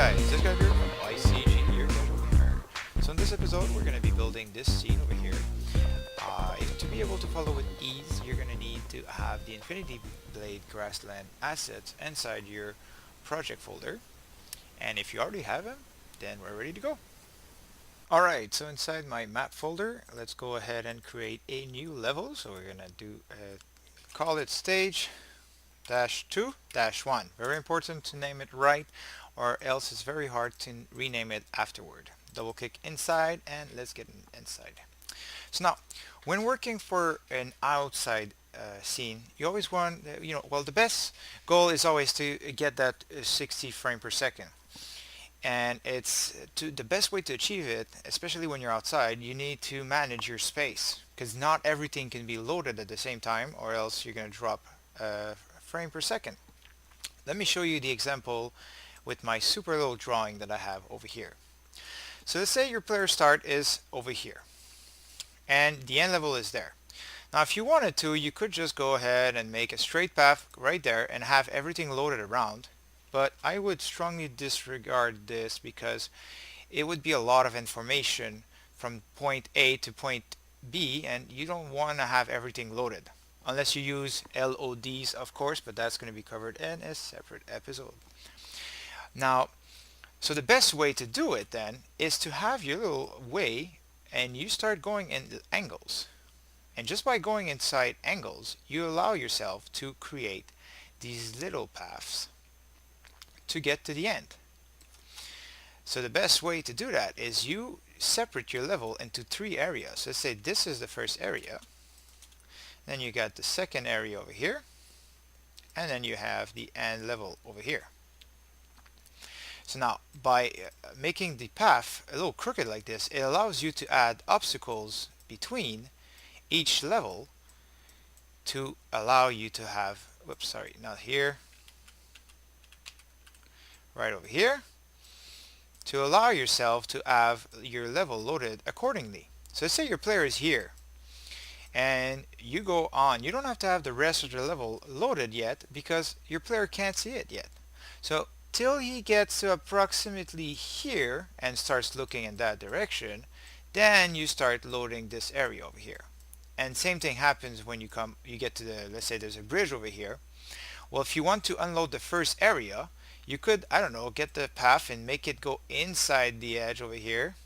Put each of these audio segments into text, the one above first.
guys, this guy here from Y.C.G, your casual gamer. So in this episode, we're going to be building this scene over here. To be able to follow with ease, you're going to need to have the Infinity Blade Grassland assets inside your project folder. And if you already have them, then we're ready to go. Alright, so inside my map folder, let's go ahead and create a new level. So we're going to do call it stage -2 -1. Very important to name it right, or else it's very hard to rename it afterward. Double click inside and let's get inside. So now, when working for an outside scene, you always want, well, the best goal is always to get that 60 frame per second. And the best way to achieve it, especially when you're outside, you need to manage your space, because not everything can be loaded at the same time, or else you're going to drop frame per second. Let me show you the example with my super little drawing that I have over here. So let's say your player start is over here and the end level is there. Now if you wanted to, you could just go ahead and make a straight path right there and have everything loaded around, but I would strongly disregard this because it would be a lot of information from point A to point B, and you don't want to have everything loaded. Unless you use LODs, of course, but that's going to be covered in a separate episode. Now, so the best way to do it then is to have your little way and you start going in angles. And just by going inside angles, you allow yourself to create these little paths to get to the end. So the best way to do that is you separate your level into 3 areas. Let's say this is the first area. Then you got the second area over here, and then you have the end level over here. So now by making the path a little crooked like this, it allows you to add obstacles between each level to allow you to have, whoops, sorry, not here, right over here, to allow yourself to have your level loaded accordingly. So let's say your player is here and you go on. You don't have to have the rest of the level loaded yet because your player can't see it yet. So till he gets to approximately here and starts looking in that direction, then you start loading this area over here. And same thing happens when you get to the, let's say there's a bridge over here. Well, if you want to unload the first area, you could, I don't know, get the path and make it go inside the edge over here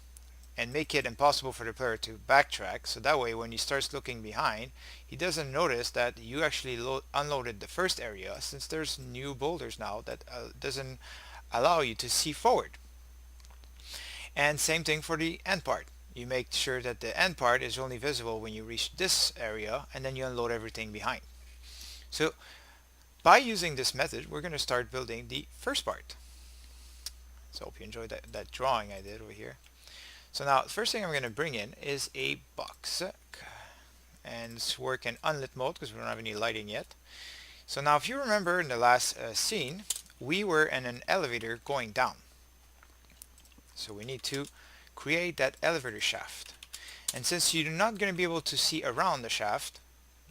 and make it impossible for the player to backtrack. So that way when he starts looking behind, he doesn't notice that you actually unloaded the first area, since there's new boulders now that doesn't allow you to see forward. And same thing for the end part. You make sure that the end part is only visible when you reach this area, and then you unload everything behind. So by using this method, we're going to start building the first part. So I hope you enjoyed that drawing I did over here. So now the first thing I'm going to bring in is a box, and it's work in unlit mode because we don't have any lighting yet. So now if you remember in the last scene, we were in an elevator going down. So we need to create that elevator shaft. And since you're not going to be able to see around the shaft,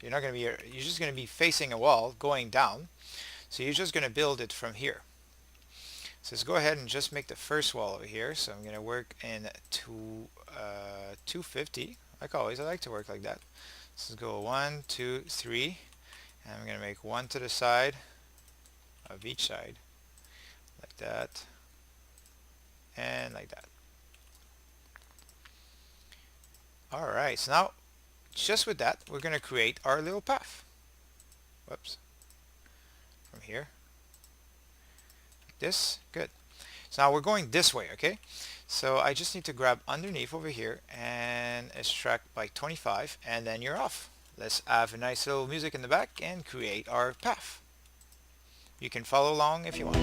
you're just going to be facing a wall going down. So you're just going to build it from here. So let's go ahead and just make the first wall over here. So I'm going to work in 250. Like always, I like to work like that. So let's go 1, 2, 3. And I'm going to make 1 to the side of each side. Like that. And like that. Alright, so now, just with that, we're going to create our little path. Whoops. From here. This, good. So now we're going this way, okay? So I just need to grab underneath over here and extract by 25, and then you're off. Let's have a nice little music in the back and create our path. You can follow along if you want.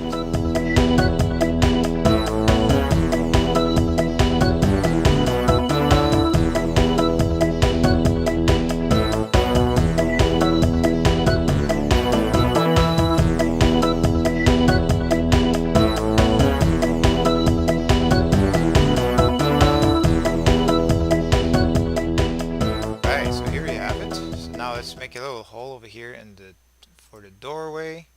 Make a little hole over here for the doorway.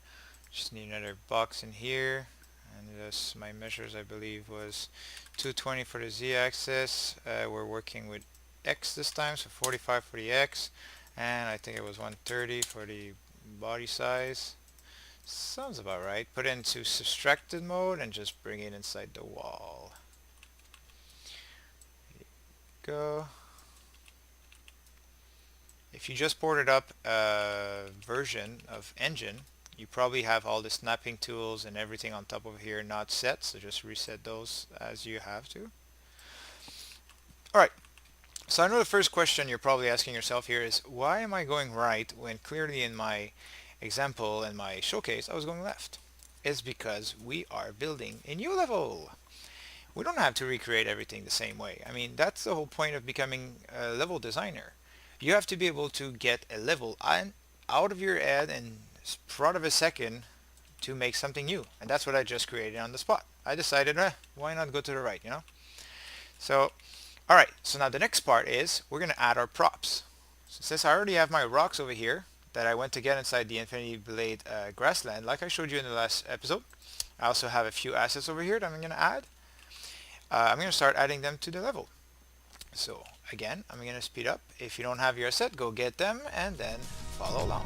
Just need another box in here, and Yes, my measures I believe was 220 for the z-axis. We're working with x this time, so 45 for the x, and I think it was 130 for the body size. Sounds about right. Put it into subtracted mode and just bring it inside the wall. Go. If you just ported up a version of engine, you probably have all the snapping tools and everything on top of here not set, so just reset those as you have to. Alright, so I know the first question you're probably asking yourself here is, why am I going right when clearly in my example and my showcase I was going left? It's because we are building a new level. We don't have to recreate everything the same way. I mean, that's the whole point of becoming a level designer. You have to be able to get a level out of your head in front of a second to make something new. And that's what I just created on the spot. I decided, why not go to the right, you know? So, alright, so now the next part is we're going to add our props. So since I already have my rocks over here that I went to get inside the Infinity Blade grassland, like I showed you in the last episode, I also have a few assets over here that I'm going to add. I'm going to start adding them to the level. So again, I'm going to speed up. If you don't have your asset, go get them and then follow along.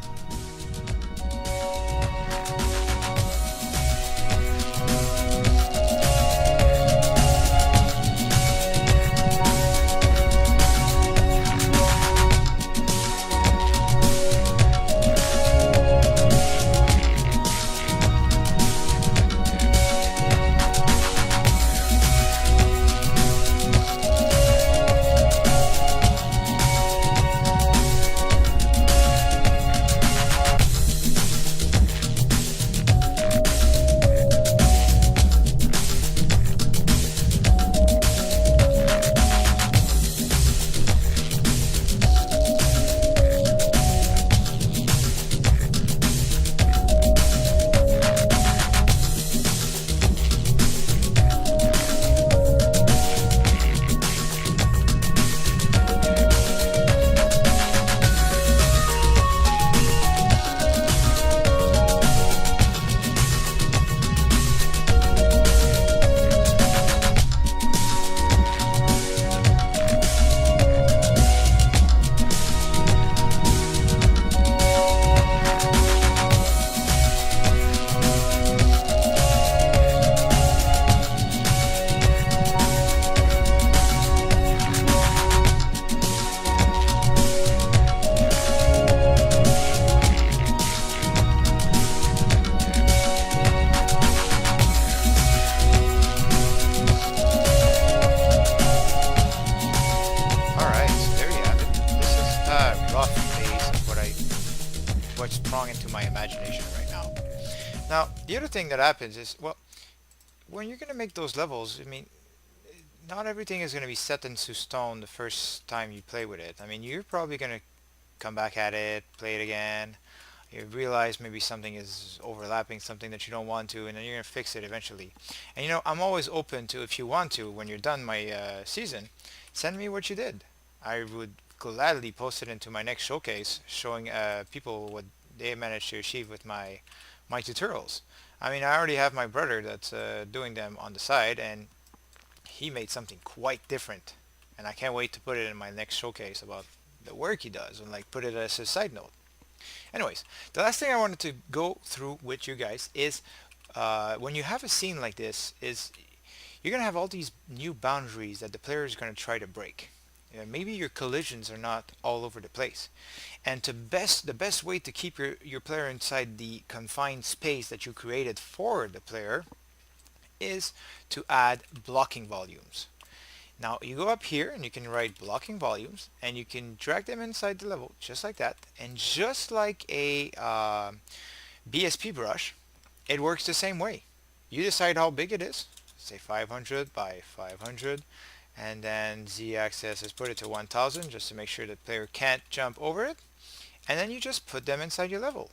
What's sprung into my imagination right now. Now, the other thing that happens is, well, when you're going to make those levels, I mean, not everything is going to be set into stone the first time you play with it. I mean, you're probably going to come back at it, play it again, you realize maybe something is overlapping something that you don't want to, and then you're going to fix it eventually. And you know, I'm always open to, if you want to, when you're done my season, send me what you did. I would gladly post it into my next showcase, showing people what they managed to achieve with my tutorials. I mean, I already have my brother that's doing them on the side, and he made something quite different, and I can't wait to put it in my next showcase about the work he does, and like put it as a side note. Anyways, the last thing I wanted to go through with you guys is when you have a scene like this, is you're gonna have all these new boundaries that the player is gonna try to break. Maybe your collisions are not all over the place, and the best way to keep your player inside the confined space that you created for the player is to add blocking volumes. Now you go up here and you can write blocking volumes, and you can drag them inside the level just like that, and just like a BSP brush, it works the same way. You decide how big it is, say 500 by 500, and then z-axis is put it to 1000 just to make sure the player can't jump over it, and then you just put them inside your level.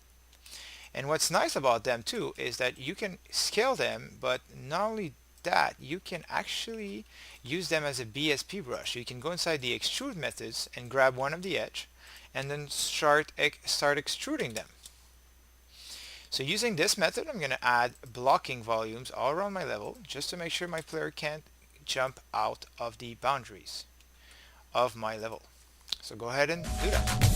And what's nice about them too is that you can scale them, but not only that, you can actually use them as a BSP brush. You can go inside the extrude methods and grab one of the edge and then start extruding them. So using this method, I'm going to add blocking volumes all around my level just to make sure my player can't jump out of the boundaries of my level. So go ahead and do that.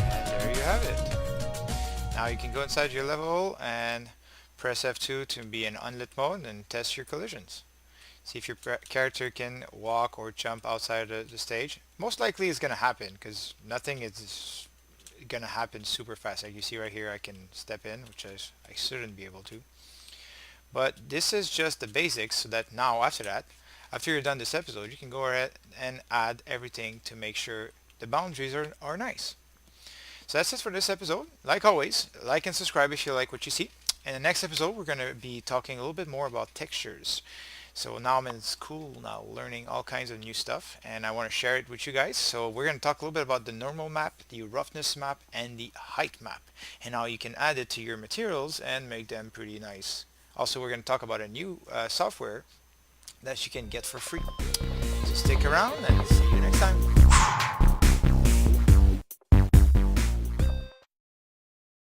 And there you have it. Now you can go inside your level and press F2 to be in unlit mode and test your collisions. See if your character can walk or jump outside the stage. Most likely it's going to happen because nothing is going to happen super fast. Like you see right here, I can step in, which I shouldn't be able to. But this is just the basics so that now after that, after you're done this episode, you can go ahead and add everything to make sure the boundaries are nice. So that's it for this episode. Like always, like and subscribe if you like what you see. In the next episode, we're going to be talking a little bit more about textures. So now I'm in school now, learning all kinds of new stuff, and I want to share it with you guys. So we're going to talk a little bit about the normal map, the roughness map, and the height map, and how you can add it to your materials and make them pretty nice. Also, we're going to talk about a new software that you can get for free. So stick around and see you next time.